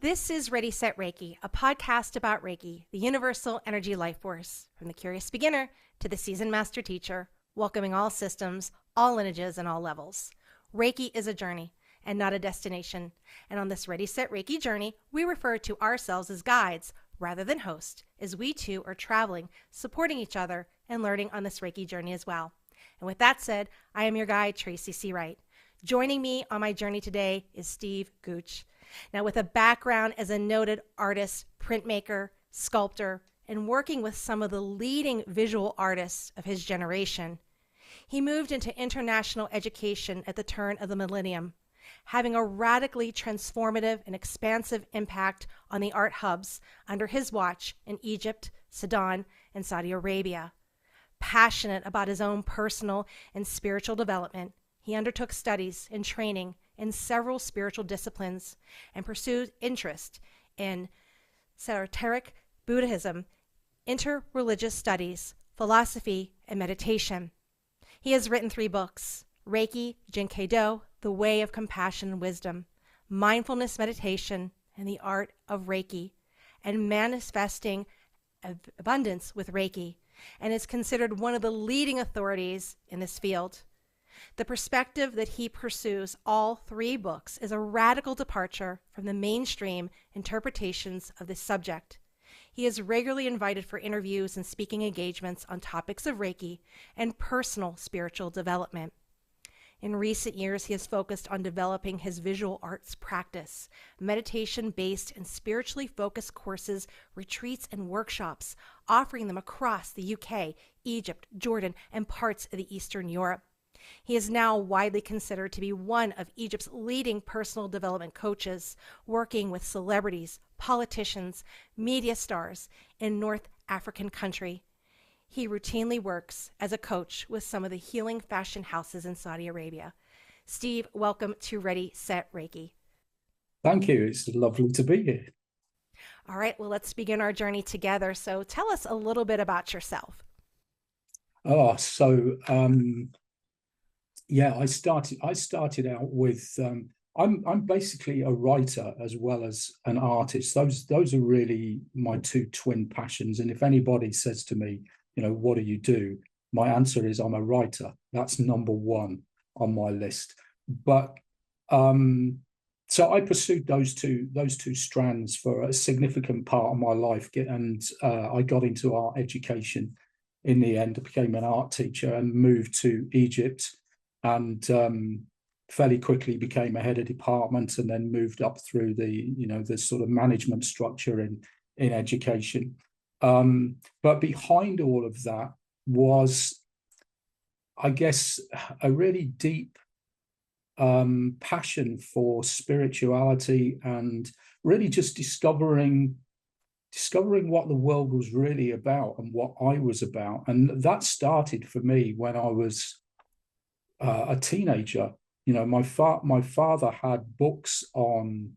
This is Ready, Set, Reiki, a podcast about Reiki, the universal energy life force, from the curious beginner to the seasoned master teacher, welcoming all systems, all lineages, and all levels. Reiki is a journey and not a destination. And on this Ready, Set, Reiki journey, we refer to ourselves as guides rather than hosts, as we too are traveling, supporting each other, and learning on this Reiki journey as well. And with that said, I am your guide, Tracy Searight. Joining me on my journey today is Steve Gooch. Now, with a background as a noted artist, printmaker, sculptor, and working with some of the leading visual artists of his generation, he moved into international education at the turn of the millennium, having a radically transformative and expansive impact on the art hubs under his watch in Egypt, Sudan, and Saudi Arabia. Passionate about his own personal and spiritual development, he undertook studies and training in several spiritual disciplines and pursued interest in esoteric Buddhism, interreligious studies, philosophy, and meditation. He has written 3 books: Reiki Jin Kei Do, The Way of Compassion and Wisdom, Mindfulness Meditation, and the Art of Reiki, and Manifesting Abundance with Reiki, and is considered one of the leading authorities in this field. The perspective that he pursues all 3 books is a radical departure from the mainstream interpretations of this subject. He is regularly invited for interviews and speaking engagements on topics of Reiki and personal spiritual development. In recent years, he has focused on developing his visual arts practice, meditation-based and spiritually focused courses, retreats, and workshops, offering them across the UK, Egypt, Jordan, and parts of the Eastern Europe. He is now widely considered to be one of Egypt's leading personal development coaches, working with celebrities, politicians, media stars in North African country. He routinely works as a coach with some of the healing fashion houses in Saudi Arabia. Steve, welcome to Ready, Set, Reiki. Thank you. It's lovely to be here. All right, well, let's begin our journey together. So tell us a little bit about yourself. I started out with I'm basically a writer as well as an artist. Those are really my 2 twin passions. And if anybody says to me, what do you do? My answer is I'm a writer. That's number 1 on my list. But so I pursued those two strands for a significant part of my life, and I got into art education. In the end, I became an art teacher and moved to Egypt, and fairly quickly became a head of department, and then moved up through the sort of management structure in education. But behind all of that was, I guess, a really deep passion for spirituality, and really just discovering what the world was really about and what I was about. And that started for me when I was a teenager. My father had books on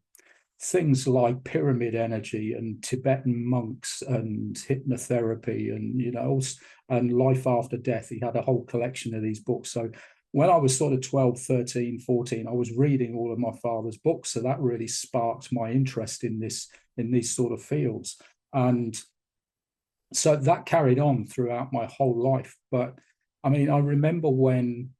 things like pyramid energy and Tibetan monks and hypnotherapy and life after death. He had a whole collection of these books. So when I was sort of 12, 13, 14, I was reading all of my father's books. So that really sparked my interest in these sort of fields. And so that carried on throughout my whole life. But I mean, I remember when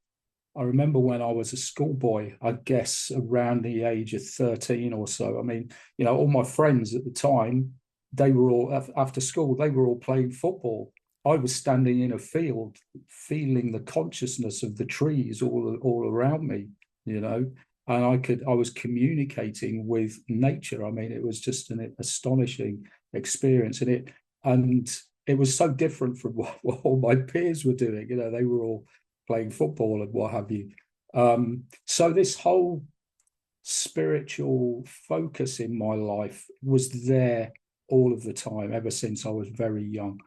I was a schoolboy, I guess around the age of 13 or so. I mean, all my friends at the time, they were all, after school, they were all playing football. I was standing in a field, feeling the consciousness of the trees all around me, and I was communicating with nature. I mean, it was just an astonishing experience, and it was so different from what all my peers were doing. They were all playing football and what have you. So this whole spiritual focus in my life was there all of the time, ever since I was very young.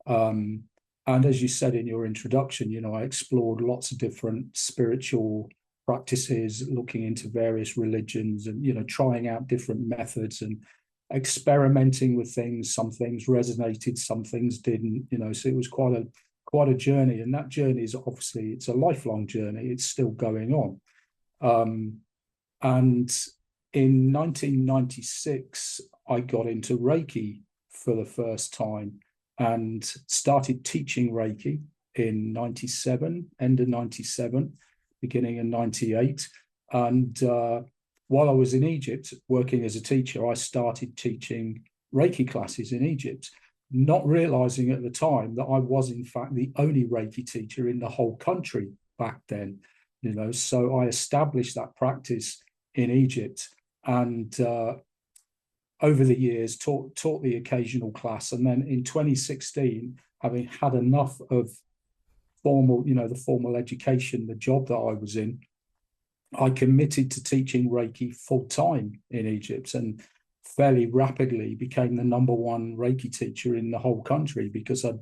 And as you said in your introduction, I explored lots of different spiritual practices, looking into various religions, and trying out different methods and experimenting with things. Some things resonated, some things didn't. So it was quite a journey, and that journey is obviously, it's a lifelong journey. It's still going on, and in 1996, I got into Reiki for the first time and started teaching Reiki in 97, end of 97, beginning in 98. And while I was in Egypt working as a teacher, I started teaching Reiki classes in Egypt, not realizing at the time that I was in fact the only Reiki teacher in the whole country back then. So I established that practice in Egypt, and over the years taught the occasional class. And then in 2016, having had enough of the formal education, the job that I was in, I committed to teaching Reiki full time in Egypt, and fairly rapidly became the number one Reiki teacher in the whole country because I'd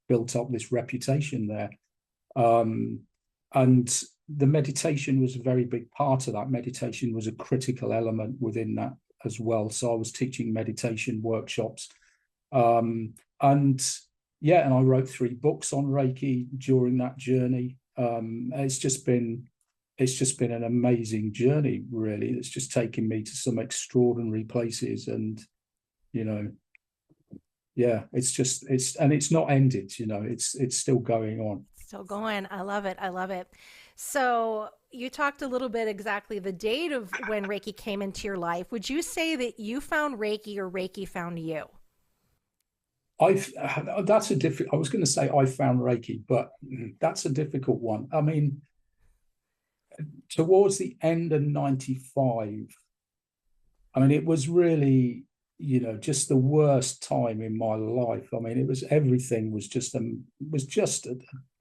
built up this reputation there. And the meditation was a very big part of that. Meditation was a critical element within that as well. So I was teaching meditation workshops. And I wrote 3 books on Reiki during that journey. It's just been an amazing journey, really. It's just taken me to some extraordinary places, and it's not ended. It's still going on. Still going. I love it. I love it. So you talked a little bit exactly the date of when Reiki came into your life. Would you say that you found Reiki or Reiki found you? I was going to say I found Reiki, but that's a difficult one. I mean, towards the end of 95, I mean, it was really, just the worst time in my life. I mean, everything was just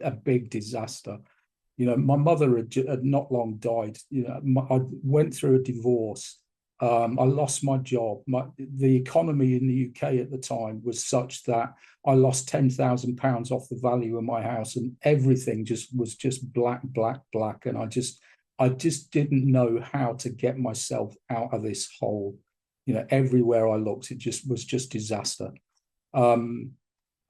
a big disaster. My mother had not long died. I went through a divorce. I lost my job. The economy in the UK at the time was such that I lost £10,000 off the value of my house, and everything was just black. And I just didn't know how to get myself out of this hole. Everywhere I looked, it was just disaster. And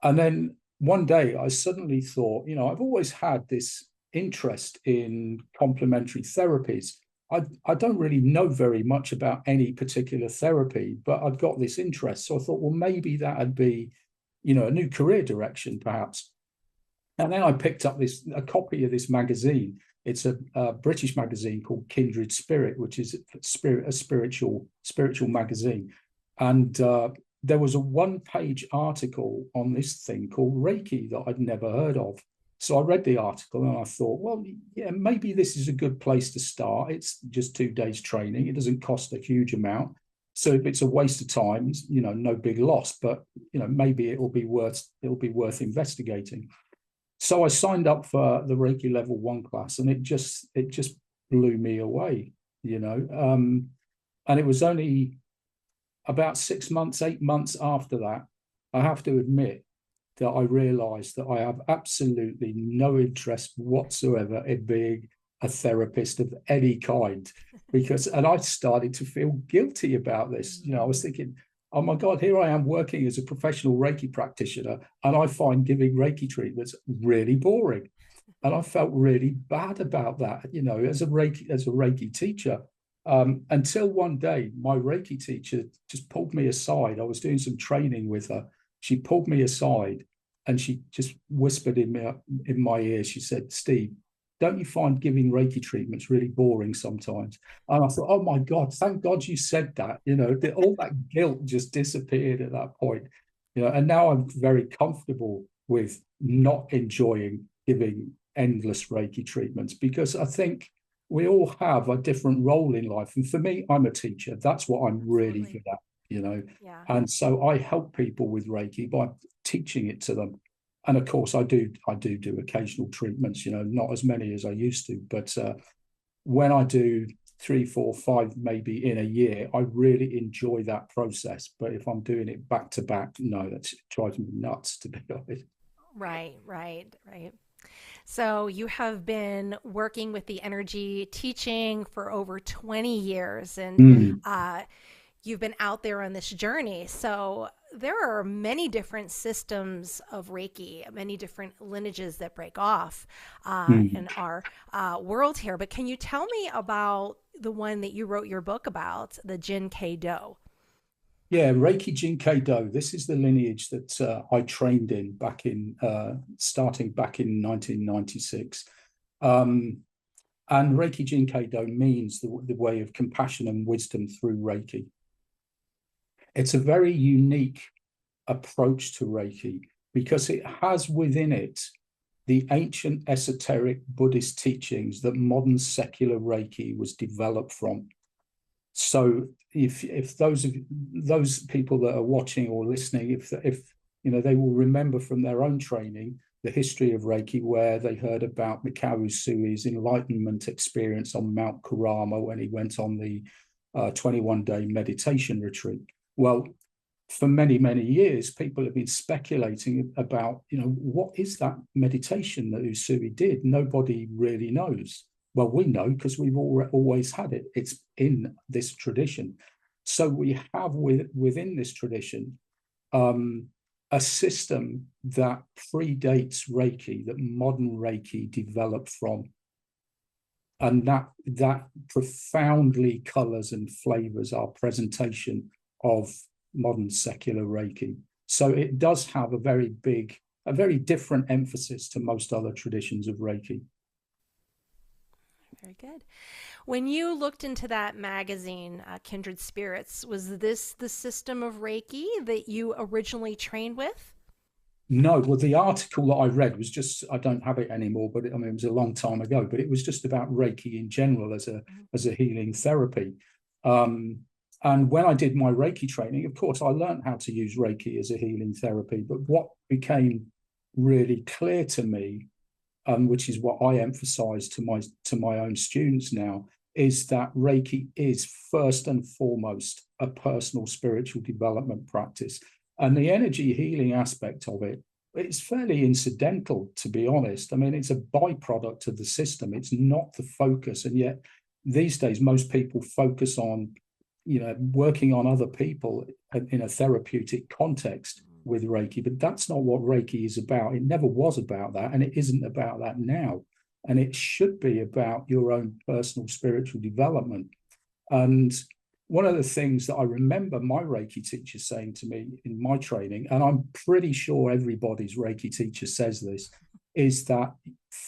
then one day I suddenly thought, I've always had this interest in complementary therapies. I don't really know very much about any particular therapy, but I've got this interest. So I thought, well, maybe that'd be, a new career direction, perhaps. And then I picked up a copy of this magazine. It's a British magazine called Kindred Spirit, which is a spiritual magazine. And there was a 1-page article on this thing called Reiki that I'd never heard of. So I read the article and I thought, well, yeah, maybe this is a good place to start. It's just 2 days training. It doesn't cost a huge amount. So if it's a waste of time, no big loss, but, maybe it'll be worth investigating. So I signed up for the Reiki Level 1 class, and it just blew me away, And it was only about 8 months after that, I have to admit, that I realized that I have absolutely no interest whatsoever in being a therapist of any kind, and I started to feel guilty about this. I was thinking, oh my God, here I am working as a professional Reiki practitioner, and I find giving Reiki treatments really boring. And I felt really bad about that, as a Reiki teacher. Until one day, my Reiki teacher just pulled me aside. I was doing some training with her. She pulled me aside and she just whispered in my ear. She said, "Steve, don't you find giving Reiki treatments really boring sometimes?" And I thought, oh my God, thank God you said that. All that guilt just disappeared at that point. And now I'm very comfortable with not enjoying giving endless Reiki treatments, because I think we all have a different role in life. And for me, I'm a teacher. That's what I'm really good at. Yeah. And so I help people with Reiki by teaching it to them. And of course I do occasional treatments, not as many as I used to, but when I do 3, 4, 5 maybe in a year, I really enjoy that process. But if I'm doing it back to back, no, that drives me nuts, to be honest. Right. So you have been working with the energy teaching for over 20 years, and you've been out there on this journey. So there are many different systems of Reiki, many different lineages that break off in our world here. But can you tell me about the one that you wrote your book about, the Jin Kei Do? Yeah, Reiki Jin Kei Do. This is the lineage that I trained in starting back in 1996. And Reiki Jin Kei Do means the way of compassion and wisdom through Reiki. It's a very unique approach to Reiki because it has within it the ancient esoteric Buddhist teachings that modern secular Reiki was developed from. So if those people that are watching or listening, if you know, they will remember from their own training the history of Reiki, where they heard about Mikao Usui's enlightenment experience on Mount Kurama when he went on the 21-day meditation retreat. Well, for many, many years, people have been speculating about, you know, what is that meditation that Usui did? Nobody really knows. Well, we know because we've always had it. It's in this tradition. So we have within this tradition a system that predates Reiki, that modern Reiki developed from. And that profoundly colors and flavors our presentation of modern secular Reiki. So it does have a very different emphasis to most other traditions of Reiki. Very good. When you looked into that magazine, Kindred Spirits, was this the system of Reiki that you originally trained with? No, well, the article that I read was just, I don't have it anymore, but it was a long time ago, but it was just about Reiki in general as a healing therapy. And when I did my Reiki training, of course, I learned how to use Reiki as a healing therapy. But what became really clear to me, which is what I emphasize to my own students now, is that Reiki is first and foremost a personal spiritual development practice. And the energy healing aspect of it, it's fairly incidental, to be honest. I mean, it's a byproduct of the system. It's not the focus. And yet these days, most people focus on, you know, working on other people in a therapeutic context with Reiki, but that's not what Reiki is about. It never was about that, and it isn't about that now. And it should be about your own personal spiritual development. And one of the things that I remember my Reiki teacher saying to me in my training, and I'm pretty sure everybody's Reiki teacher says this, is that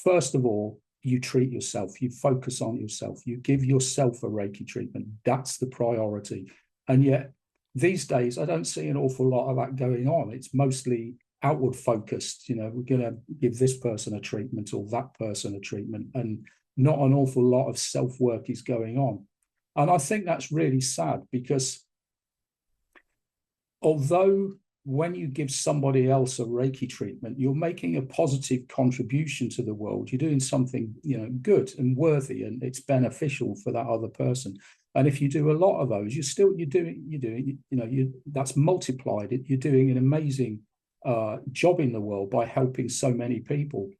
first of all, you treat yourself, you focus on yourself, you give yourself a Reiki treatment. That's the priority. And yet these days, I don't see an awful lot of that going on. It's mostly outward focused. You know, we're going to give this person a treatment or that person a treatment, and not an awful lot of self-work is going on. And I think that's really sad, because although when you give somebody else a Reiki treatment, you're making a positive contribution to the world. You're doing something, you know, good and worthy, and it's beneficial for that other person. And if you do a lot of those, you're doing, you know, that's multiplied. You're doing an amazing job in the world by helping so many people.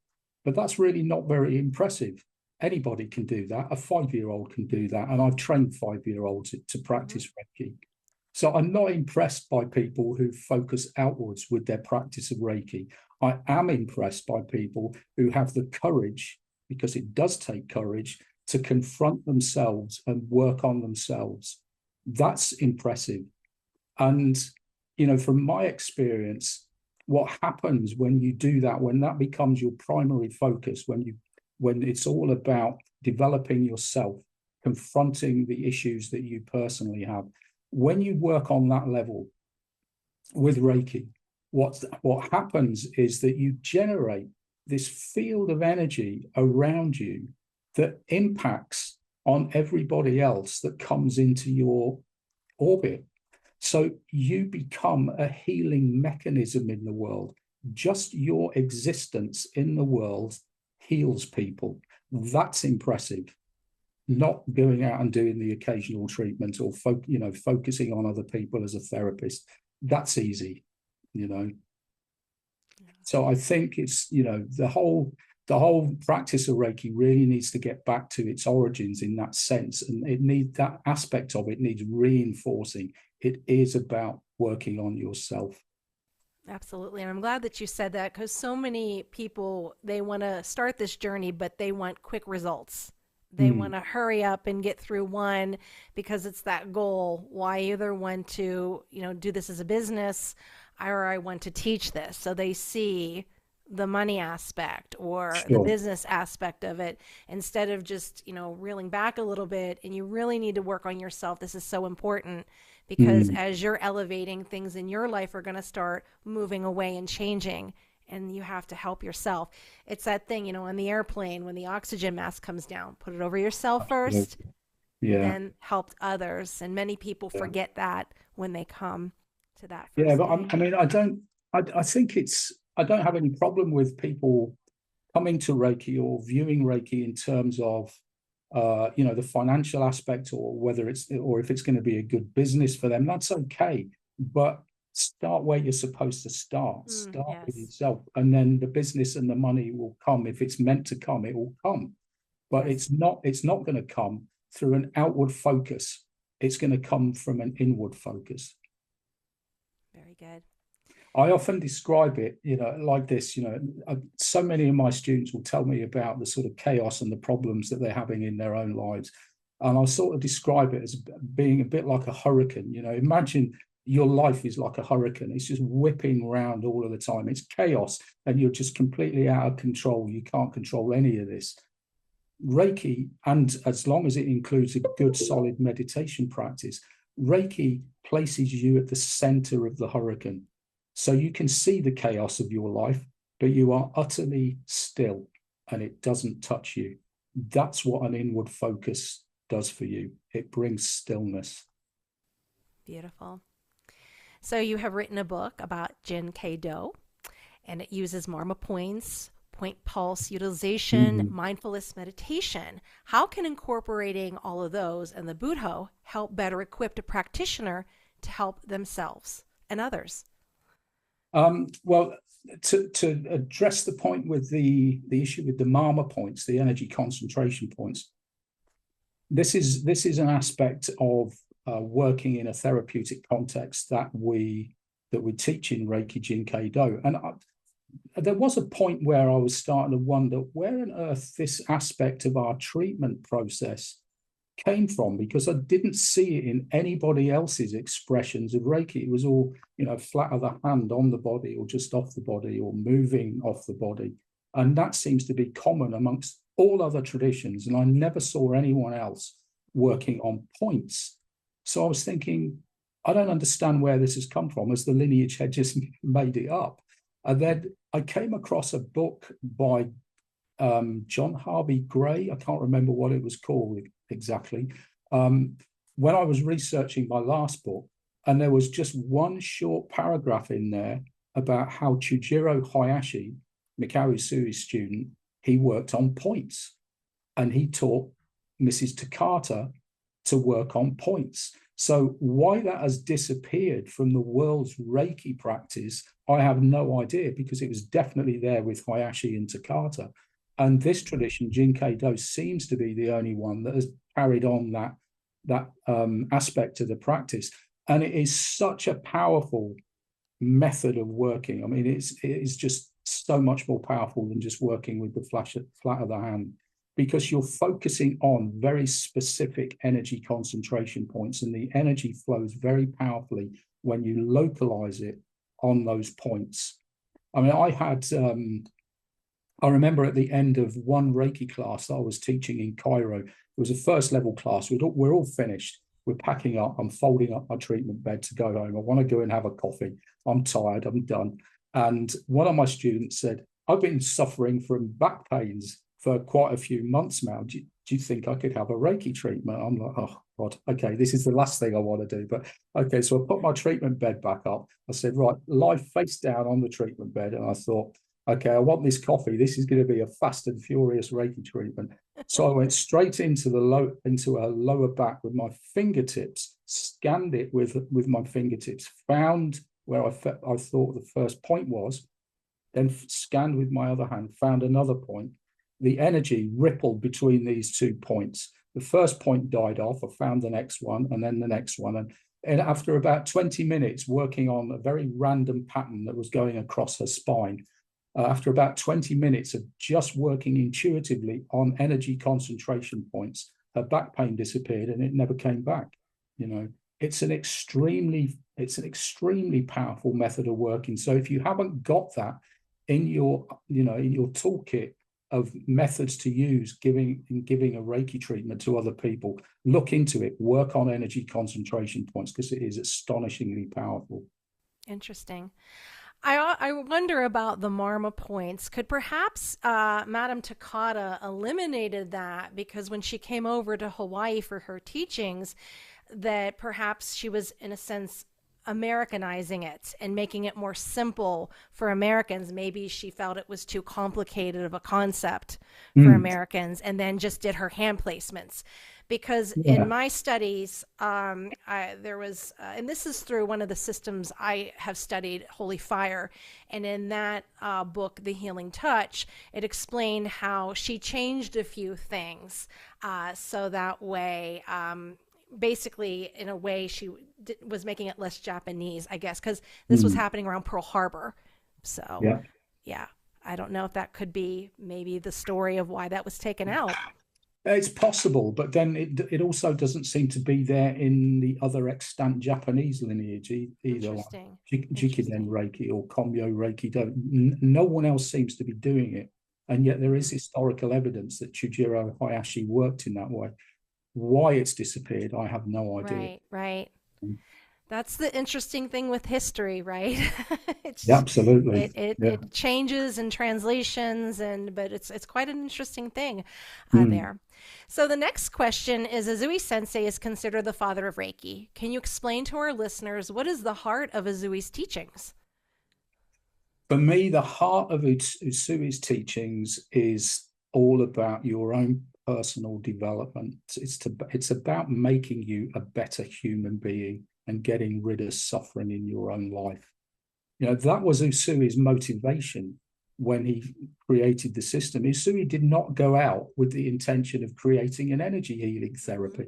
But that's really not very impressive. Anybody can do that. A 5-year-old can do that. And I've trained 5-year-olds to practice Reiki. So I'm not impressed by people who focus outwards with their practice of Reiki. I am impressed by people who have the courage, because it does take courage, to confront themselves and work on themselves. That's impressive. And, you know, from my experience, what happens when you do that, when that becomes your primary focus, when it's all about developing yourself, confronting the issues that you personally have, when you work on that level with Reiki, what happens is that you generate this field of energy around you that impacts on everybody else that comes into your orbit. So you become a healing mechanism in the world. Just your existence in the world heals people. That's impressive. Not going out and doing the occasional treatment or focusing on other people as a therapist. That's easy, you know. So I think it's, you know, the whole the whole practice of Reiki really needs to get back to its origins in that sense. And that aspect of it needs reinforcing. It is about working on yourself. Absolutely. And I'm glad that you said that, because so many people, they want to start this journey, but they want quick results. They want to hurry up and get through one because it's that goal. Well, I either want to, do this as a business, or I want to teach this. So they see the money aspect or the business aspect of it instead of just, reeling back a little bit. And you really need to work on yourself. This is so important, because as you're elevating, things in your life are going to start moving away and changing, and you have to help yourself. It's that thing, on the airplane, when the oxygen mask comes down, put it over yourself first, then help others. And many people forget that when they come to that first I don't have any problem with people coming to Reiki or viewing Reiki in terms of the financial aspect, or if it's going to be a good business for them. That's okay, but start where you're supposed to start. Start with yourself, and then the business and the money will come. If it's meant to come, it will come. But it's not going to come through an outward focus. It's going to come from an inward focus. Very good. I often describe it, like this. So many of my students will tell me about the sort of chaos and the problems that they're having in their own lives. And I'll sort of describe it as being a bit like a hurricane. Imagine your life is like a hurricane. It's just whipping around all of the time. It's chaos, and you're just completely out of control. You can't control any of this. Reiki, and as long as it includes a good, solid meditation practice, Reiki places you at the center of the hurricane. So you can see the chaos of your life, but you are utterly still, and it doesn't touch you. That's what an inward focus does for you. It brings stillness. Beautiful. So you have written a book about Jin Kei Do, and it uses Marma points, point pulse utilization, mindfulness meditation. How can incorporating all of those and the Buddho help better equip a practitioner to help themselves and others? Well, to address the point with the issue with the Marma points, the energy concentration points, this is an aspect of working in a therapeutic context that we teach in Reiki Jin Kei Do. And there was a point where I was starting to wonder where on earth this aspect of our treatment process came from, because I didn't see it in anybody else's expressions of Reiki. It was all, flat of the hand on the body, or just off the body, or moving off the body. And that seems to be common amongst all other traditions. And I never saw anyone else working on points. So I was thinking, I don't understand where this has come from, as the lineage had just made it up. And then I came across a book by John Harvey Gray. I can't remember what it was called exactly. When I was researching my last book, and there was just one short paragraph in there about how Chujiro Hayashi, Mikao Usui's student, he worked on points, and he taught Mrs. Takata to work on points. So why that has disappeared from the world's Reiki practice, I have no idea, because it was definitely there with Hayashi and Takata. And this tradition, Jin Kei Do, seems to be the only one that has carried on that aspect of the practice. And it is such a powerful method of working. I mean, it is just so much more powerful than just working with the flat of the hand, because you're focusing on very specific energy concentration points, and the energy flows very powerfully when you localize it on those points. I mean, I remember at the end of one Reiki class that I was teaching in Cairo, it was a first level class. We're all finished. We're packing up. I'm folding up my treatment bed to go home. I want to go and have a coffee. I'm tired. I'm done. And one of my students said, I've been suffering from back pains for quite a few months now. Do you think I could have a Reiki treatment? I'm like, oh God, okay, this is the last thing I want to do. But okay, so I put my treatment bed back up. I said, right, lie face down on the treatment bed. And I thought, okay, I want this coffee. This is going to be a fast and furious Reiki treatment. So I went straight into her lower back with my fingertips, scanned it with my fingertips, found where I thought the first point was, then scanned with my other hand, found another point. The energy rippled between these 2 points. The first point died off. I found the next one, and then the next one. And after about 20 minutes working on a very random pattern that was going across her spine, after about 20 minutes of just working intuitively on energy concentration points, her back pain disappeared and it never came back. It's an extremely powerful method of working. So if you haven't got that in your toolkit of methods to use giving a Reiki treatment to other people, look into it, work on energy concentration points, because it is astonishingly powerful. Interesting. I wonder about the Marma points. Could perhaps Madame Takata eliminated that because when she came over to Hawaii for her teachings, that perhaps she was, in a sense, Americanizing it and making it more simple for Americans. Maybe she felt it was too complicated of a concept for Americans, and then just did her hand placements. Because in my studies, there was, and this is through one of the systems I have studied, Holy Fire, and in that book, The Healing Touch, it explained how she changed a few things so that way, basically, in a way, she was making it less Japanese, I guess, because this was happening around Pearl Harbor. So, yeah, I don't know if that could be maybe the story of why that was taken out. It's possible, but then it also doesn't seem to be there in the other extant Japanese lineage either. Interesting. Jikiden Reiki or Komyo Reiki Do. No one else seems to be doing it. And yet there is historical evidence that Chujiro Hayashi worked in that way. Why it's disappeared, I have no idea. Right. That's the interesting thing with history, right? Absolutely. It changes in translations, but it's quite an interesting thing there. So the next question is, Usui Sensei is considered the father of Reiki. Can you explain to our listeners what is the heart of Usui's teachings? For me, the heart of Usui's teachings is all about your own personal development. It's about making you a better human being and getting rid of suffering in your own life. That was Usui's motivation when he created the system. Usui did not go out with the intention of creating an energy healing therapy.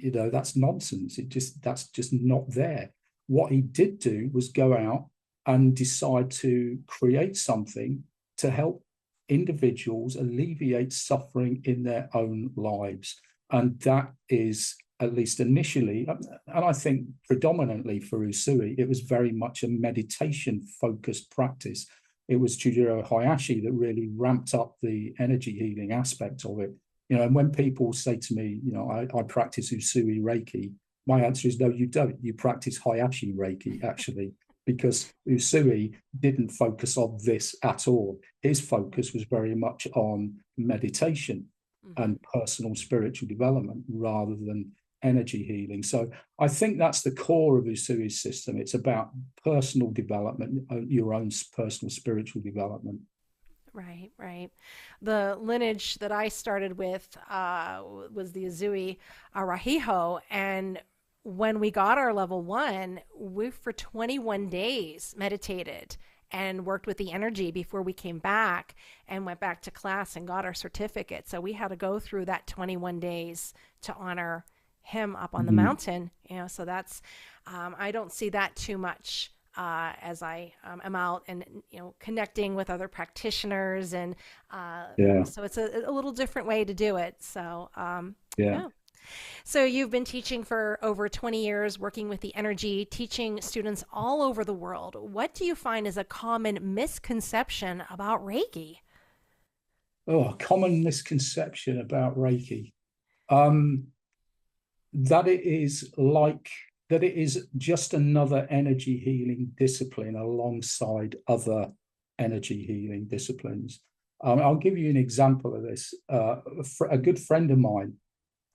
That's nonsense. That's just not there. What he did do was go out and decide to create something to help individuals alleviate suffering in their own lives. And that is, at least initially, and I think predominantly for Usui, it was very much a meditation-focused practice. It was Chujiro Hayashi that really ramped up the energy healing aspect of it. And when people say to me, I practice Usui Reiki, my answer is no, you don't. You practice Hayashi Reiki, actually, because Usui didn't focus on this at all. His focus was very much on meditation and personal spiritual development rather than energy healing. So I think that's the core of Usui's system. It's about personal development, your own personal spiritual development. Right. The lineage that I started with was the Usui Arahiho, and when we got our level 1, we for 21 days meditated and worked with the energy before we came back and went back to class and got our certificate. So we had to go through that 21 days to honor him up on the mountain. So that's I don't see that too much as I am out and connecting with other practitioners, and so it's a little different way to do it. So So you've been teaching for over 20 years, working with the energy, teaching students all over the world. What do you find is a common misconception about Reiki? A common misconception about Reiki. That it is just another energy healing discipline alongside other energy healing disciplines. I'll give you an example of this. A good friend of mine,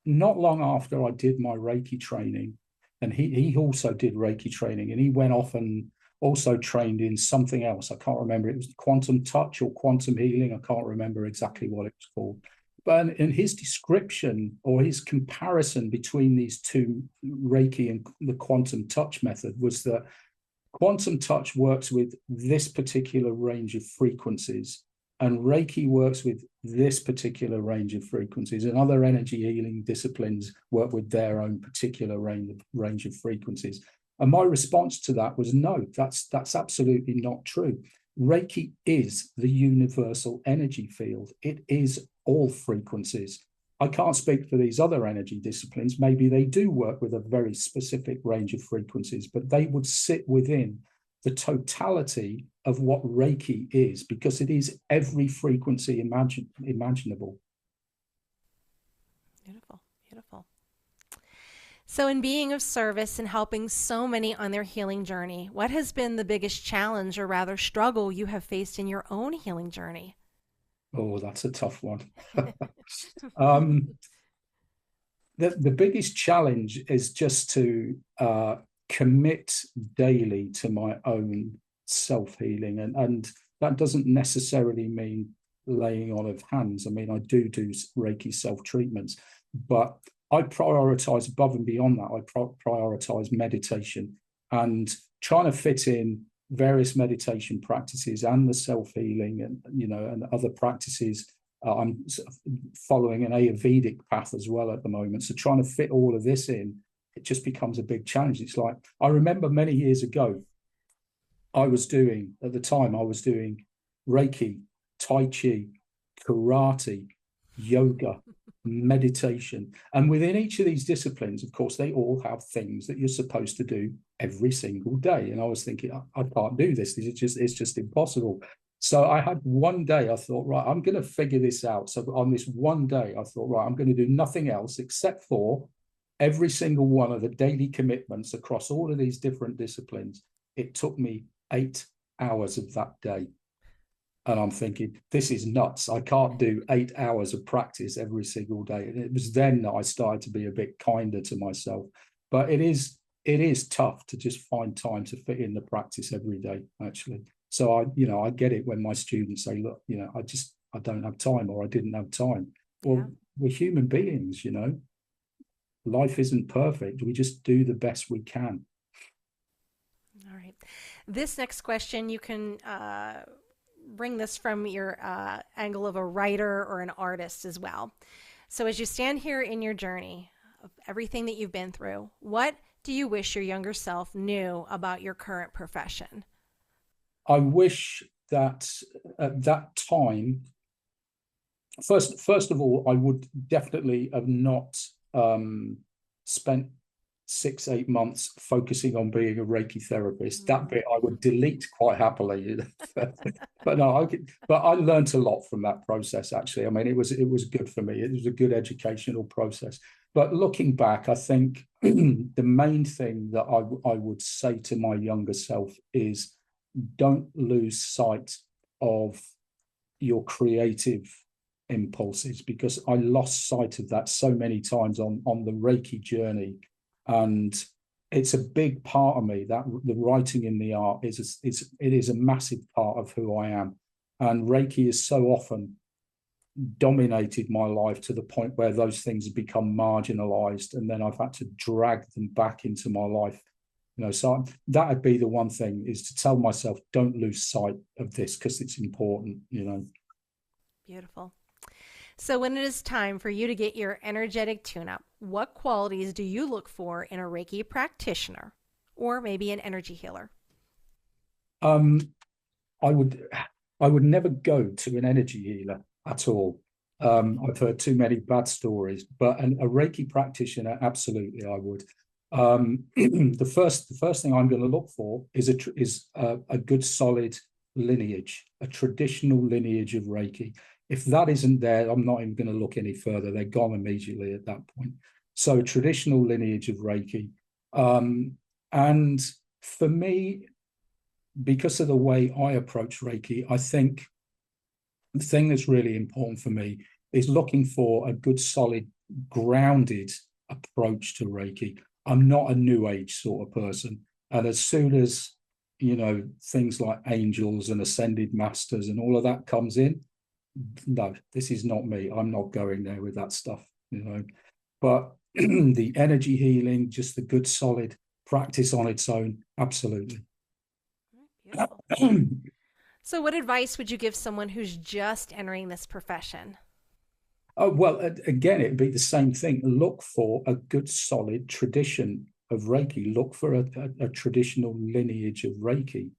not long after I did my Reiki training, and he also did Reiki training, and he went off and also trained in something else. I can't remember. It was quantum touch or quantum healing. I can't remember exactly what it was called. But in his description or his comparison between these two, Reiki and the quantum touch method, was that quantum touch works with this particular range of frequencies, and Reiki works with this particular range of frequencies, and other energy healing disciplines work with their own particular range of frequencies. And my response to that was, no, that's absolutely not true. Reiki is the universal energy field. It is all frequencies. I can't speak for these other energy disciplines. Maybe they do work with a very specific range of frequencies, but they would sit within the totality of what Reiki is, because it is every frequency imaginable. Beautiful, beautiful. So in being of service and helping so many on their healing journey, what has been the biggest challenge, or rather struggle, you have faced in your own healing journey? Oh, that's a tough one. The biggest challenge is just to commit daily to my own self-healing. And that doesn't necessarily mean laying on of hands. I mean, I do Reiki self-treatments, but I prioritize above and beyond that. I prioritize meditation and trying to fit in various meditation practices and the self-healing and other practices. I'm following an Ayurvedic path as well at the moment. So trying to fit all of this in, it just becomes a big challenge. It's like, I remember many years ago, I was doing Reiki, Tai Chi, karate, yoga, meditation. And within each of these disciplines, of course, they all have things that you're supposed to do every single day. And I was thinking, I can't do this. It's just impossible. So I had one day, I thought, right, I'm going to figure this out. So on this one day, I thought, right, I'm going to do nothing else except for every single one of the daily commitments across all of these different disciplines. It took me 8 hours of that day. And I'm thinking, this is nuts. I can't do 8 hours of practice every single day. And it was then that I started to be a bit kinder to myself. But it is tough to just find time to fit in the practice every day, actually. So I get it when my students say, look, I don't have time, or I didn't have time. Well, yeah. We're human beings, Life isn't perfect. We just do the best we can. All right. This next question, you can bring this from your angle of a writer or an artist as well. So as you stand here in your journey of everything that you've been through, what do you wish your younger self knew about your current profession? I wish that at that time, first of all, I would definitely have not spent 6-8 months focusing on being a Reiki therapist. That bit I would delete quite happily. But no, I learned a lot from that process, actually. I mean, it was good for me. It was a good educational process. But looking back, I think the main thing that I would say to my younger self is, don't lose sight of your creative impulses, because I lost sight of that so many times on the Reiki journey. And it's a big part of me, that the writing in the art it is a massive part of who I am. And Reiki has so often dominated my life to the point where those things have become marginalized, and then I've had to drag them back into my life. So that would be the one thing, is to tell myself, don't lose sight of this, because it's important. Beautiful. So when it is time for you to get your energetic tune-up, what qualities do you look for in a Reiki practitioner, or maybe an energy healer? I would never go to an energy healer at all. I've heard too many bad stories, but a Reiki practitioner, absolutely, I would. The first thing I'm going to look for is a good solid lineage, a traditional lineage of Reiki. If that isn't there, I'm not even going to look any further. They're gone immediately at that point. So a traditional lineage of Reiki. And for me, because of the way I approach Reiki, I think the thing that's really important for me is looking for a good, solid, grounded approach to Reiki. I'm not a new age sort of person. And as soon as, things like angels and ascended masters and all of that comes in, no, this is not me. I'm not going there with that stuff, But the energy healing, just the good, solid practice on its own, absolutely. So what advice would you give someone who's just entering this profession? Oh, well, again, it'd be the same thing. Look for a good, solid tradition of Reiki. Look for a traditional lineage of Reiki,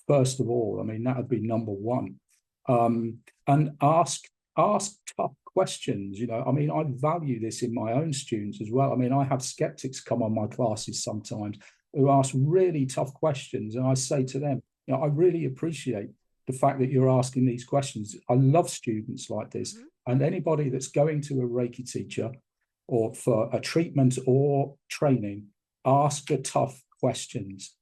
first of all. I mean, that would be number one. And ask tough questions. I mean, I value this in my own students as well. I mean, I have skeptics come on my classes sometimes who ask really tough questions. And I say to them, I really appreciate the fact that you're asking these questions. I love students like this. Mm-hmm. And anybody that's going to a Reiki teacher or for a treatment or training, ask the tough questions,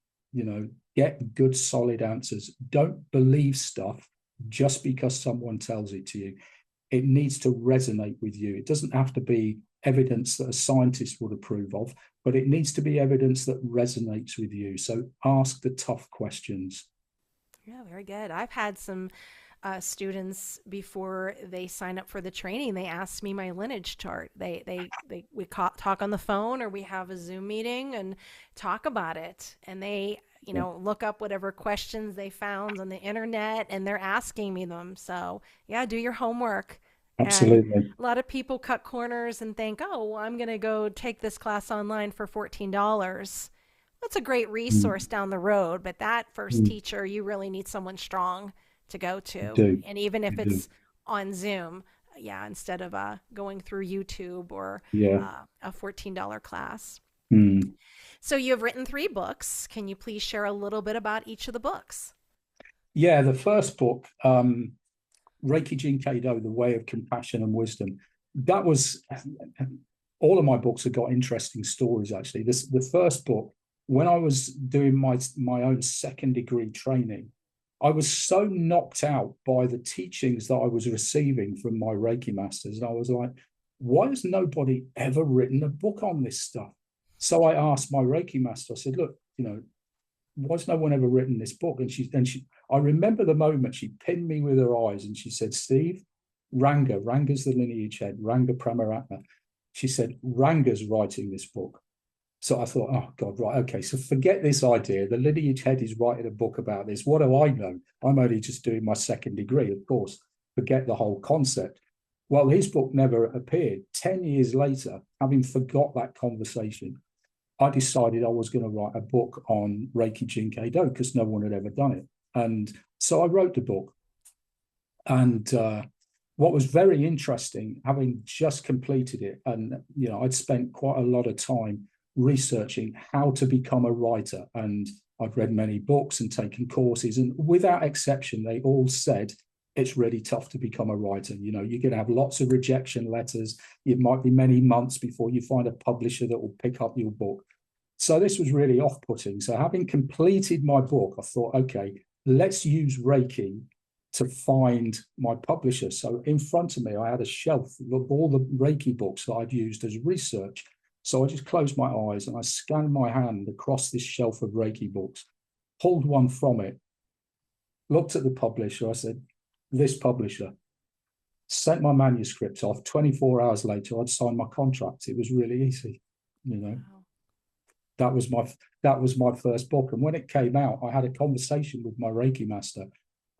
get good, solid answers. Don't believe stuff just because someone tells it to you. It needs to resonate with you. It doesn't have to be evidence that a scientist would approve of, but it needs to be evidence that resonates with you. So ask the tough questions. Yeah, very good. I've had some students before they sign up for the training. They ask me my lineage chart. We talk on the phone, or we have a Zoom meeting and talk about it. And they, look up whatever questions they found on the internet, and they're asking me them. So yeah, do your homework. Absolutely. And a lot of people cut corners and think, oh, well, I'm going to go take this class online for $14. That's a great resource down the road, but that first teacher, you really need someone strong to go to. And even if it's on Zoom, instead of going through YouTube or a $14 class. So you have written 3 books. Can you please share a little bit about each of the books? Yeah, the first book, Reiki Jin Kei Do, The Way of Compassion and Wisdom. That was, all of my books have got interesting stories, actually. The first book, when I was doing my own second degree training, I was so knocked out by the teachings that I was receiving from my Reiki masters. And I was like, why has nobody ever written a book on this stuff? So I asked my Reiki master, I said, look, why's no one ever written this book? And I remember the moment she pinned me with her eyes and she said, Steve, Ranga's the lineage head, Ranga Pramaratna. She said, Ranga's writing this book. So I thought, oh, God, right, okay, so forget this idea. The lineage head is writing a book about this. What do I know? I'm only just doing my second degree, of course. Forget the whole concept. Well, his book never appeared. 10 years later, having forgot that conversation, I decided I was going to write a book on Reiki Jin Kei Do because no one had ever done it. And so I wrote the book. And what was very interesting, having just completed it, and I'd spent quite a lot of time researching how to become a writer, and I've read many books and taken courses, and without exception, they all said it's really tough to become a writer. You're going to have lots of rejection letters. It might be many months before you find a publisher that will pick up your book. So this was really off-putting. So having completed my book, I thought, okay, let's use Reiki to find my publisher. So in front of me, I had a shelf of all the Reiki books that I'd used as research. So I just closed my eyes and I scanned my hand across this shelf of Reiki books, pulled one from it, looked at the publisher. I said, this publisher, sent my manuscript off. 24 hours later, I'd signed my contract. It was really easy, Wow. That was my first book. And when it came out, I had a conversation with my Reiki master.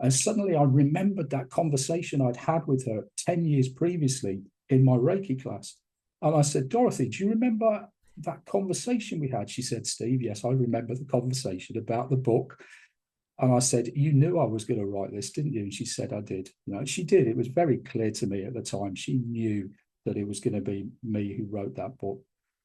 And suddenly I remembered that conversation I'd had with her 10 years previously in my Reiki class. And I said, Dorothy, do you remember that conversation we had? She said, Steve, yes, I remember the conversation about the book. And I said, you knew I was going to write this, didn't you? And she said, I did. She did. It was very clear to me at the time. She knew that it was going to be me who wrote that book.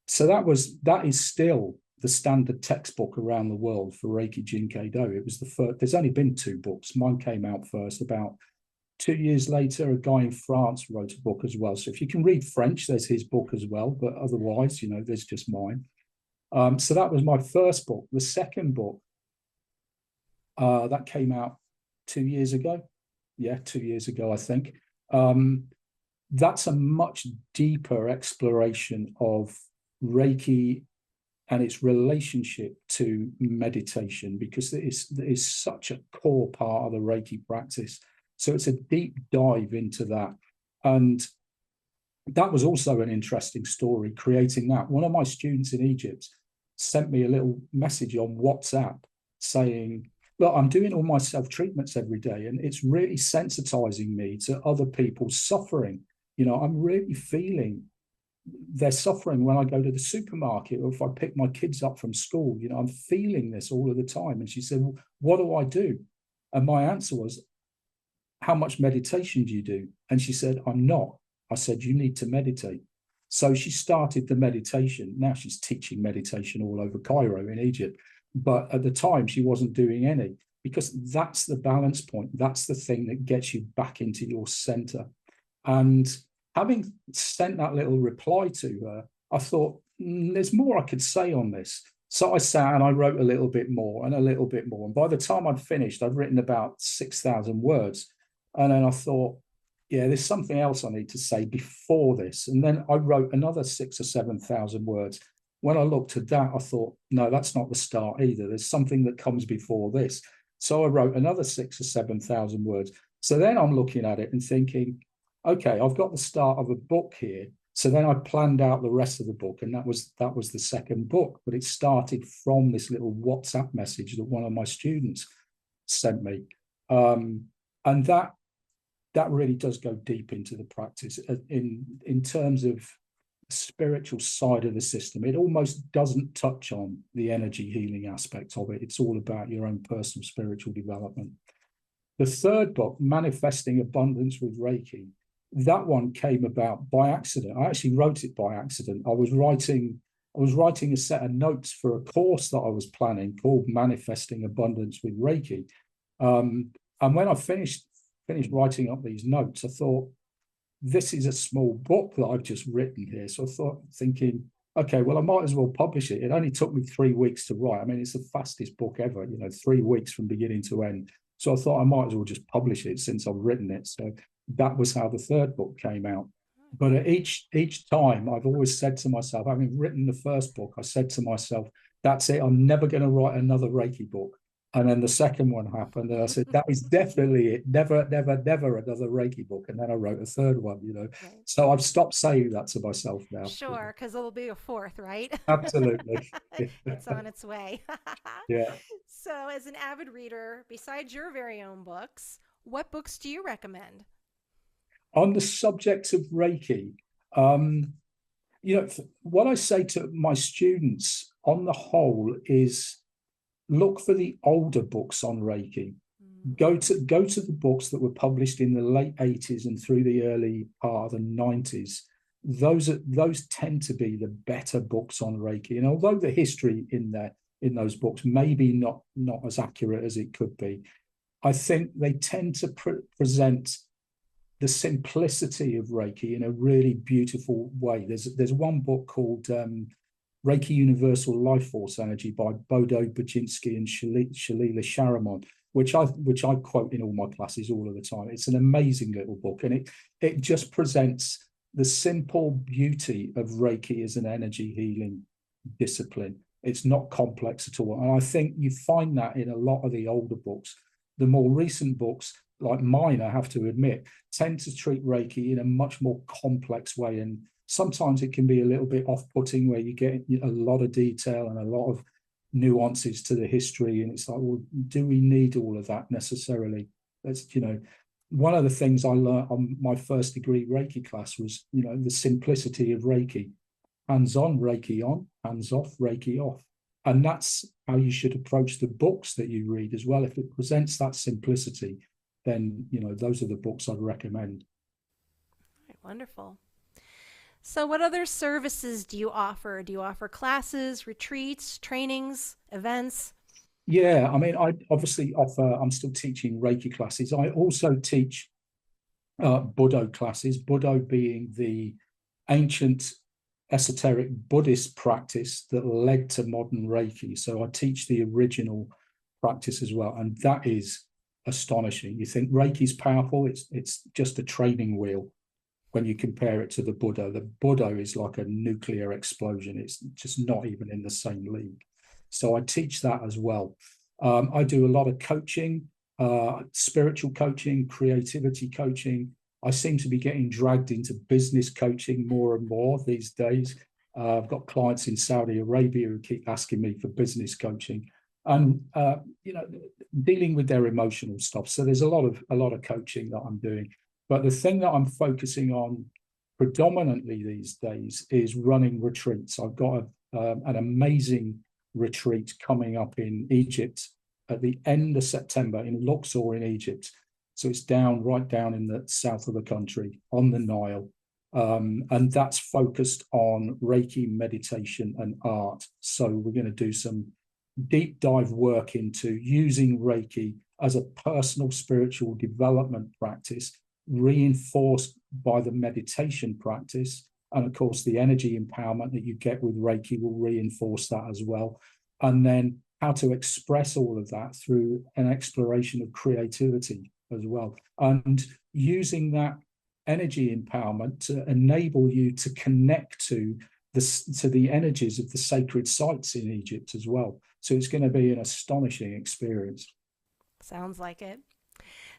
So that is still the standard textbook around the world for Reiki Jin Kei Do. It was the first. There's only been 2 books. Mine came out first. About 2 years later, a guy in France wrote a book as well. So if you can read French, there's his book as well. But otherwise, there's just mine. So that was my first book. The second book, that came out 2 years ago. Yeah, 2 years ago, I think. That's a much deeper exploration of Reiki and its relationship to meditation, because it is such a core part of the Reiki practice. So it's a deep dive into that. And that was also an interesting story, creating that. One of my students in Egypt sent me a little message on WhatsApp saying, look, I'm doing all my self-treatments every day, and it's really sensitizing me to other people's suffering. I'm really feeling their suffering when I go to the supermarket, or if I pick my kids up from school. I'm feeling this all of the time. And she said, well, what do I do? And my answer was, how much meditation do you do? And she said, I'm not. I said, you need to meditate. So she started the meditation. Now she's teaching meditation all over Cairo in Egypt. But at the time, she wasn't doing any, because that's the balance point. That's the thing that gets you back into your center. And having sent that little reply to her, I thought, there's more I could say on this. So I sat and I wrote a little bit more and a little bit more. And by the time I'd finished, I'd written about 6,000 words. And then I thought, yeah, there's something else I need to say before this. And then I wrote another 6,000 or 7,000 words. When I looked at that, I thought, no, that's not the start either. There's something that comes before this. So I wrote another 6,000 or 7,000 words. So then I'm looking at it and thinking, okay, I've got the start of a book here. So then I planned out the rest of the book, and that was the second book. But it started from this little WhatsApp message that one of my students sent me. And that really does go deep into the practice in terms of the spiritual side of the system. It almost doesn't touch on the energy healing aspect of it. It's all about your own personal spiritual development. The third book, Manifesting Abundance with Reiki, that one came about by accident. I actually wrote it by accident. I was writing a set of notes for a course that I was planning called Manifesting Abundance with Reiki. And when I finished writing up these notes, I thought, this is a small book that I've just written here. So I thought, thinking, okay, well, I might as well publish it. It only took me 3 weeks to write. I mean, it's the fastest book ever, 3 weeks from beginning to end. So I thought I might as well just publish it since I've written it. So that was how the third book came out. But at each time, I've always said to myself, having written the first book, I said to myself, that's it. I'm never going to write another Reiki book. And then the second one happened, and I said, that is definitely it. Never, never, never another Reiki book. And then I wrote a third one, Right. So I've stopped saying that to myself now. Sure, because there'll be a fourth, right? Absolutely. It's on its way. Yeah. So as an avid reader, besides your very own books, what books do you recommend? On the subject of Reiki, what I say to my students on the whole is, look for the older books on Reiki. Go to the books that were published in the late 80s and through the early part of the 90s. Those tend to be the better books on Reiki. And although the history in those books may be not as accurate as it could be, I think they tend to present the simplicity of Reiki in a really beautiful way. There's one book called Reiki Universal Life Force Energy by Buddho Baczynski and Shalila Sharamon, which I quote in all my classes all of the time. It's an amazing little book, and it just presents the simple beauty of Reiki as an energy healing discipline. It's not complex at all. And I think you find that in a lot of the older books. The more recent books, like mine, I have to admit, tend to treat Reiki in a much more complex way. And sometimes it can be a little bit off-putting, where you get a lot of detail and a lot of nuances to the history. And it's like, well, do we need all of that necessarily? That's, one of the things I learned on my first degree Reiki class was, the simplicity of Reiki. Hands-on, Reiki on, hands-off, Reiki off. And that's how you should approach the books that you read as well. If it presents that simplicity, then, those are the books I'd recommend. Wonderful. So what other services do you offer? Do you offer classes, retreats, trainings, events? Yeah, I mean, I obviously offer, I'm still teaching Reiki classes. I also teach Buddho classes, Buddho being the ancient esoteric Buddhist practice that led to modern Reiki. So I teach the original practice as well. And that is astonishing. You think Reiki's powerful, it's just a training wheel when you compare it to the Buddho. The Buddho is like a nuclear explosion. It's just not even in the same league. So I teach that as well. I do a lot of coaching, spiritual coaching, creativity coaching. I seem to be getting dragged into business coaching more and more these days. I've got clients in Saudi Arabia who keep asking me for business coaching. and dealing with their emotional stuff. So there's a lot of coaching that I'm doing, but the thing that I'm focusing on predominantly these days is running retreats. I've got an amazing retreat coming up in Egypt at the end of September in Luxor in Egypt. So it's right down in the south of the country on the Nile. And that's focused on Reiki, meditation, and art. So we're going to do some deep dive work into using Reiki as a personal spiritual development practice, reinforced by the meditation practice. And of course, the energy empowerment that you get with Reiki will reinforce that as well. And then how to express all of that through an exploration of creativity as well. And using that energy empowerment to enable you to connect to the energies of the sacred sites in Egypt as well. So it's going to be an astonishing experience. Sounds like it.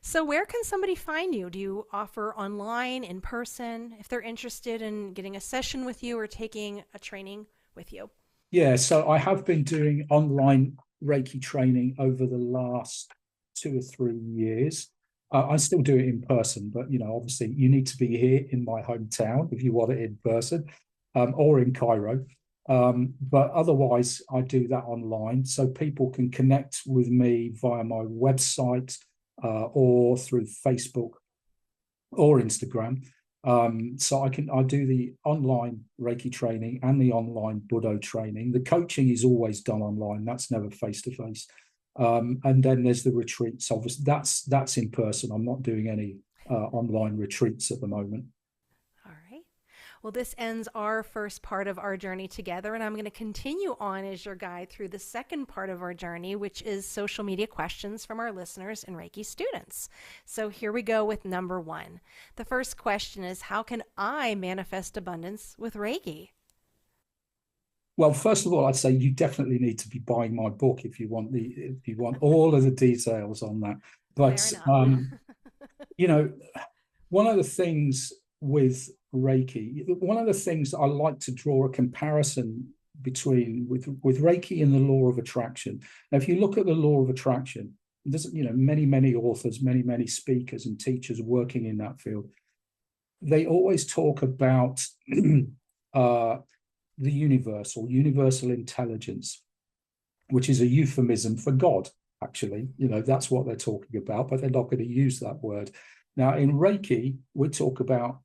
So where can somebody find you? Do you offer online, in person, if they're interested in getting a session with you or taking a training with you? Yeah, so I have been doing online Reiki training over the last 2 or 3 years. I still do it in person, but, obviously you need to be here in my hometown if you want it in person, or in Cairo. But otherwise, I do that online. So people can connect with me via my website or through Facebook or Instagram. So I do the online Reiki training and the online Buddho training. The coaching is always done online. That's never face-to-face. And then there's the retreats. Obviously, that's in person. I'm not doing any online retreats at the moment. All right. Well, this ends our first part of our journey together, and I'm going to continue on as your guide through the second part of our journey, which is social media questions from our listeners and Reiki students. So here we go with number 1. The first question is, how can I manifest abundance with Reiki? Well, first of all, I'd say you definitely need to be buying my book if you want all of the details on that. But one of the things with Reiki, one of the things I like to draw a comparison between with Reiki and the law of attraction. Now, if you look at the law of attraction, there's many authors, many speakers and teachers working in that field. They always talk about the universal intelligence, which is a euphemism for God, actually. That's what they're talking about, but they're not going to use that word. Now, in Reiki, we talk about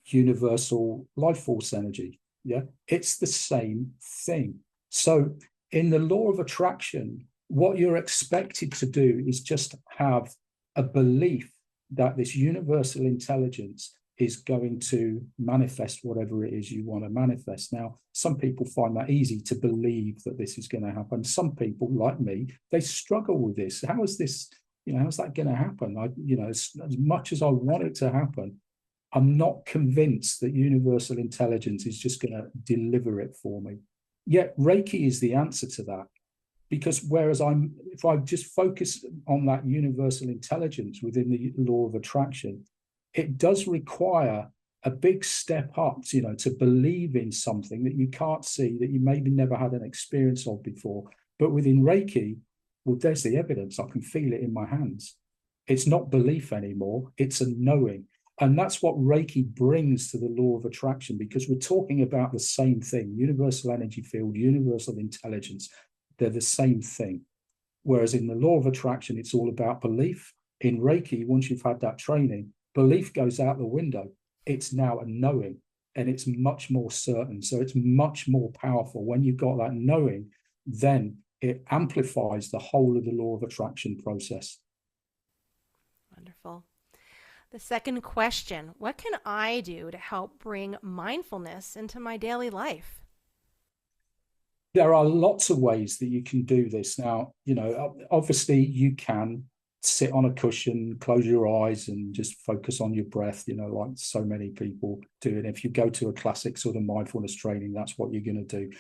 universal life force energy. Yeah, it's the same thing. So in the law of attraction, what you're expected to do is just have a belief that this universal intelligence is going to manifest whatever it is you want to manifest. Now, some people find that easy to believe that this is going to happen. Some people, like me, they struggle with this. How is this, how's that going to happen? As much as I want it to happen, I'm not convinced that universal intelligence is just going to deliver it for me. Yet Reiki is the answer to that. Because whereas if I just focus on that universal intelligence within the law of attraction, it does require a big step up, to believe in something that you can't see, that you maybe never had an experience of before. But within Reiki, well, there's the evidence. I can feel it in my hands. It's not belief anymore. It's a knowing. And that's what Reiki brings to the law of attraction, because we're talking about the same thing, universal energy field, universal intelligence. They're the same thing. Whereas in the law of attraction, it's all about belief. In Reiki, once you've had that training, belief goes out the window. It's now a knowing, and it's much more certain. So it's much more powerful. When you've got that knowing, then it amplifies the whole of the law of attraction process. Wonderful. The second question, what can I do to help bring mindfulness into my daily life? There are lots of ways that you can do this. Now, obviously you can sit on a cushion, close your eyes and just focus on your breath, like so many people do. And if you go to a classic sort of mindfulness training, that's what you're going to do.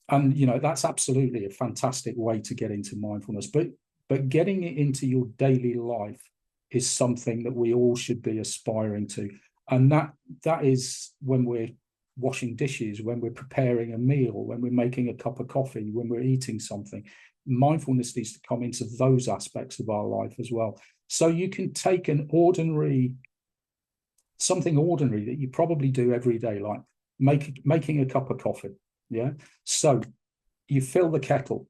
That's absolutely a fantastic way to get into mindfulness. But getting it into your daily life is something that we all should be aspiring to. And that is when we're washing dishes, when we're preparing a meal, when we're making a cup of coffee, when we're eating something. Mindfulness needs to come into those aspects of our life as well. So you can take something ordinary that you probably do every day, like making a cup of coffee. Yeah. So you fill the kettle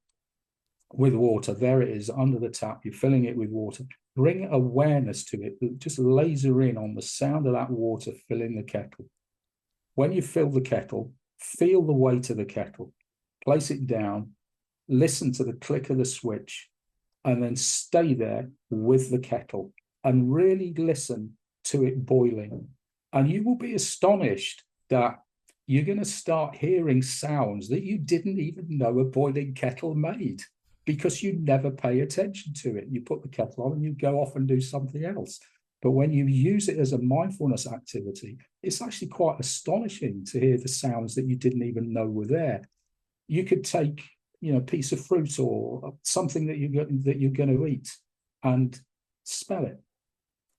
with water. There it is under the tap. You're filling it with water. Bring awareness to it. Just laser in on the sound of that water filling the kettle. When you fill the kettle, feel the weight of the kettle. Place it down. Listen to the click of the switch, and then stay there with the kettle and really listen to it boiling. And you will be astonished that you're going to start hearing sounds that you didn't even know a boiling kettle made, because you never pay attention to it. You put the kettle on and you go off and do something else. But when you use it as a mindfulness activity, it's actually quite astonishing to hear the sounds that you didn't even know were there. You could take, a piece of fruit or something that you're going to eat and smell it.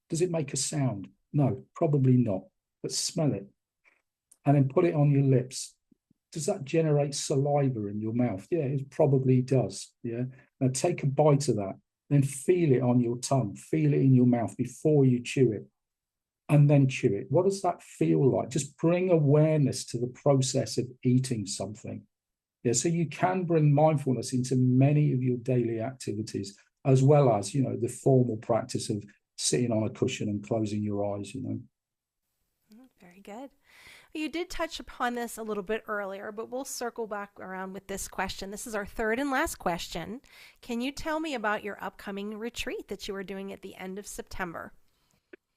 Does it make a sound? No, probably not. But smell it. And then put it on your lips. Does that generate saliva in your mouth? Yeah, it probably does. Yeah. Now take a bite of that, then feel it on your tongue, feel it in your mouth before you chew it, and then chew it. What does that feel like? Just bring awareness to the process of eating something. Yeah, so you can bring mindfulness into many of your daily activities, as well as, the formal practice of sitting on a cushion and closing your eyes, Very good. You did touch upon this a little bit earlier, but we'll circle back around with this question. This is our third and last question. Can you tell me about your upcoming retreat that you are doing at the end of September?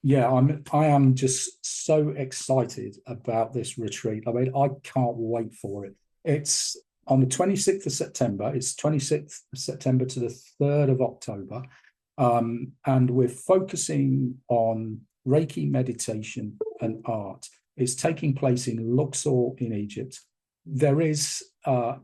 Yeah, I am just so excited about this retreat. I mean, I can't wait for it. It's on the 26th of September. It's 26th of September to the 3rd of October. And we're focusing on Reiki meditation and art. It's taking place in Luxor in Egypt. There is, although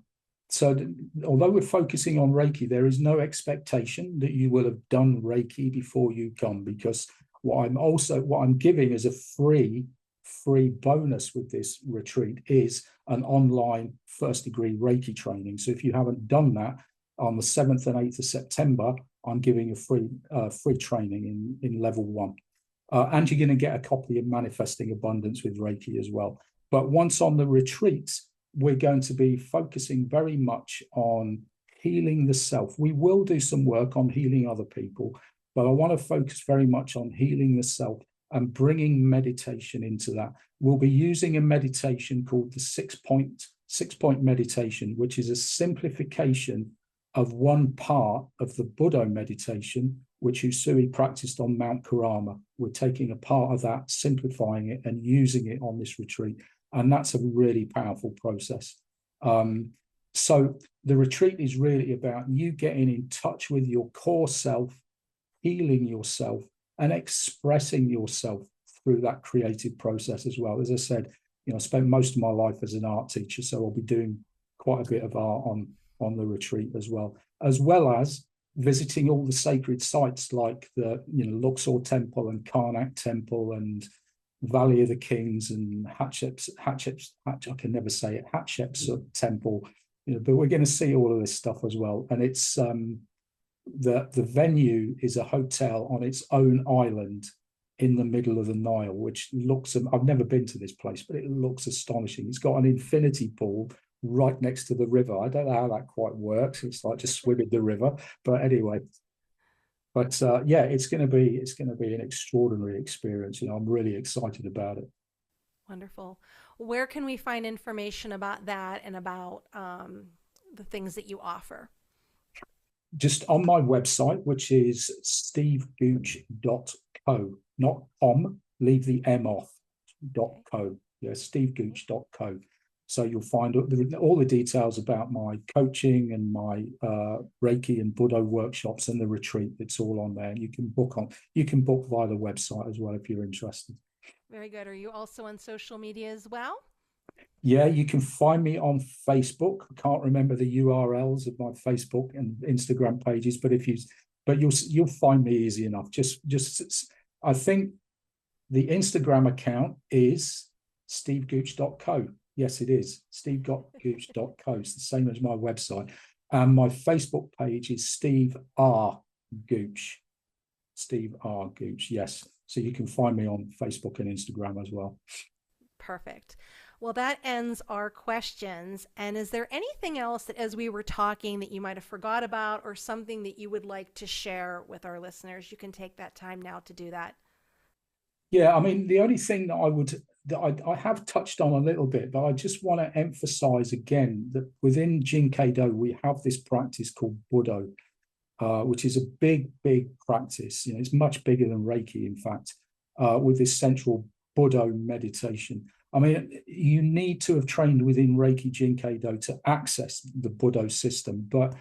we're focusing on Reiki, there is no expectation that you will have done Reiki before you come, because what I'm giving as a free bonus with this retreat is an online first degree Reiki training. So if you haven't done that, on the 7th and 8th of September, I'm giving a free training in level 1. And you're going to get a copy of Manifesting Abundance with Reiki as well. But once on the retreats, we're going to be focusing very much on healing the self. We will do some work on healing other people, but I want to focus very much on healing the self and bringing meditation into that. We'll be using a meditation called the six-point meditation, which is a simplification of one part of the Buddho meditation, which Usui practiced on Mount Karama. We're taking a part of that, simplifying it, and using it on this retreat. And that's a really powerful process. So the retreat is really about you getting in touch with your core self, healing yourself, and expressing yourself through that creative process as well. As I said, I spent most of my life as an art teacher, so I'll be doing quite a bit of art on the retreat as well as visiting all the sacred sites like the Luxor Temple and Karnak Temple and Valley of the Kings and Hatshepsut Temple. But we're going to see all of this stuff as well. And it's the venue is a hotel on its own island in the middle of the Nile, which looks, I've never been to this place, but it looks astonishing. It's got an infinity pool right next to the river. I don't know how that quite works. It's like just swimming the river, but anyway. But it's going to be an extraordinary experience. I'm really excited about it. Wonderful. Where can we find information about that and about the things that you offer? Just on my website, which is stevegooch.co, not com, leave the M off, .co. Yeah, stevegooch.co. So you'll find all the details about my coaching and my Reiki and Buddho workshops and the retreat. It's all on there. And you can book via the website as well if you're interested. Very good. Are you also on social media as well? Yeah, you can find me on Facebook. I can't remember the URLs of my Facebook and Instagram pages, but you'll find me easy enough. Just I think the Instagram account is stevegooch.co. Yes, it is. stevegooch.co. It's the same as my website. And my Facebook page is Steve R. Gooch. Steve R. Gooch, yes. So you can find me on Facebook and Instagram as well. Perfect. Well, that ends our questions. And is there anything else that, as we were talking, that you might have forgot about, or something that you would like to share with our listeners? You can take that time now to do that. Yeah, I mean, the only thing that I have touched on a little bit, but I just want to emphasize again that within Jin Kei Do, we have this practice called Buddho, which is a big, big practice. You know, it's much bigger than Reiki, in fact, with this central Buddho meditation. I mean, you need to have trained within Reiki Jin Kei Do to access the Buddho system, but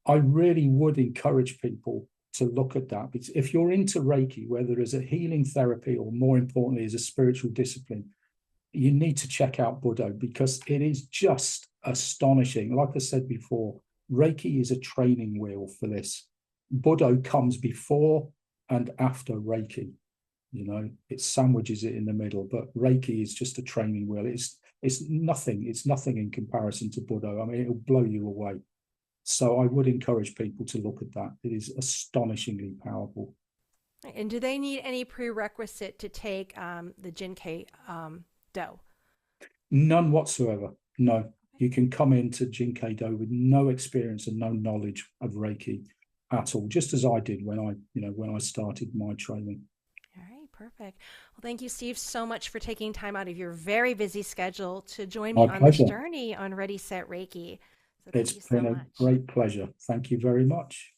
I really would encourage people to look at that. Because if you're into Reiki, whether as a healing therapy or more importantly as a spiritual discipline, you need to check out Buddho because it is just astonishing. Like I said before, Reiki is a training wheel for this. Buddho comes before and after Reiki. You know, it sandwiches it in the middle, but Reiki is just a training wheel. It's nothing in comparison to Buddho. I mean, it'll blow you away. So I would encourage people to look at that. It is astonishingly powerful. And do they need any prerequisite to take the Jin Kei Do? None whatsoever. No, you can come into Jin Kei Do with no experience and no knowledge of Reiki at all, just as I did when I started my training. All right, perfect. Well, thank you, Steve, so much for taking time out of your very busy schedule to join me on this journey on Ready, Set, Reiki. So it's been a great pleasure. Thank you very much.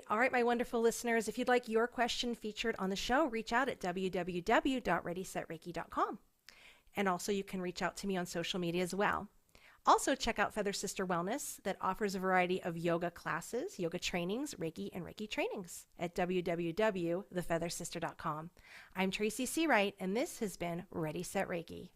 All right, my wonderful listeners. If you'd like your question featured on the show, reach out at www.readysetreiki.com. And also you can reach out to me on social media as well. Also check out Feather Sister Wellness that offers a variety of yoga classes, yoga trainings, Reiki, and Reiki trainings at www.thefeathersister.com. I'm Tracy Searight, and this has been Ready, Set, Reiki.